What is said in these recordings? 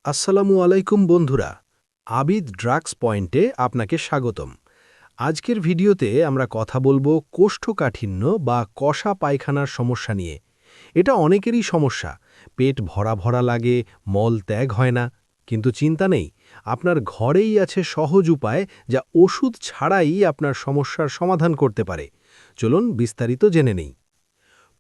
আসসালামু আলাইকুম বন্ধুরা, আবিদ ড্রাগস পয়েন্টে আপনাকে স্বাগতম। আজকের ভিডিওতে আমরা কথা বলবো কোষ্ঠকাঠিন্য বা কষা পায়খানার সমস্যা নিয়ে। এটা অনেকেরই সমস্যা, পেট ভরা ভরা লাগে, মল ত্যাগ হয় না। কিন্তু চিন্তা নেই, আপনার ঘরেই আছে সহজ উপায় যা ওষুধ ছাড়াই আপনার সমস্যার সমাধান করতে পারে। চলুন বিস্তারিত জেনে নেই।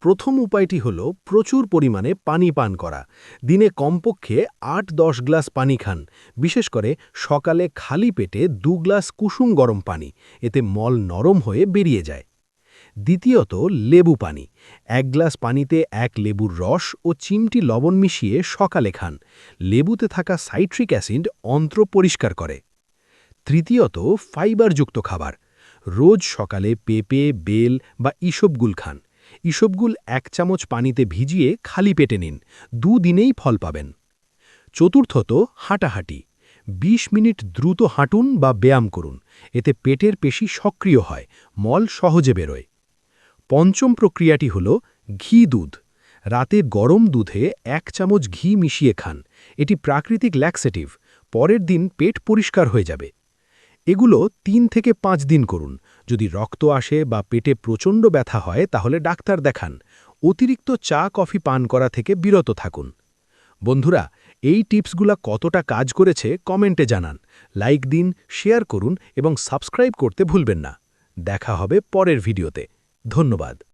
প্রথম উপায়টি হল প্রচুর পরিমাণে পানি পান করা। দিনে কমপক্ষে ৮-১০ গ্লাস পানি খান, বিশেষ করে সকালে খালি পেটে ২ গ্লাস কুসুম গরম পানি, এতে মল নরম হয়ে বেরিয়ে যায়। দ্বিতীয়ত, লেবু পানি। ১ গ্লাস পানিতে ১ লেবুর রস ও চিমটি লবণ মিশিয়ে সকালে খান। লেবুতে থাকা সাইট্রিক অ্যাসিড অন্ত্র পরিষ্কার করে। তৃতীয়ত, ফাইবারযুক্ত খাবার। রোজ সকালে পেঁপে, বেল বা ইসবগুল খান। ইসবগুল ১ চামচ পানিতে ভিজিয়ে খালি পেটে নিন, ২ দিনেই ফল পাবেন। চতুর্থত, হাঁটাহাঁটি। ২০ মিনিট দ্রুত হাঁটুন বা ব্যায়াম করুন, এতে পেটের পেশি সক্রিয় হয়, মল সহজে বেরোয়। পঞ্চম প্রক্রিয়াটি হল ঘি দুধ। রাতে গরম দুধে ১ চামচ ঘি মিশিয়ে খান, এটি প্রাকৃতিক ল্যাক্সেটিভ, পরের দিন পেট পরিষ্কার হয়ে যাবে। এগুলো ৩ থেকে ৫ দিন করুন। যদি রক্ত আসে বা পেটে প্রচণ্ড ব্যথা হয় তাহলে ডাক্তার দেখান। অতিরিক্ত চা কফি পান করা থেকে বিরত থাকুন। বন্ধুরা, এই টিপসগুলা কতটা কাজ করেছে কমেন্টে জানান। লাইক দিন, শেয়ার করুন এবং সাবস্ক্রাইব করতে ভুলবেন না। দেখা হবে পরের ভিডিওতে। ধন্যবাদ।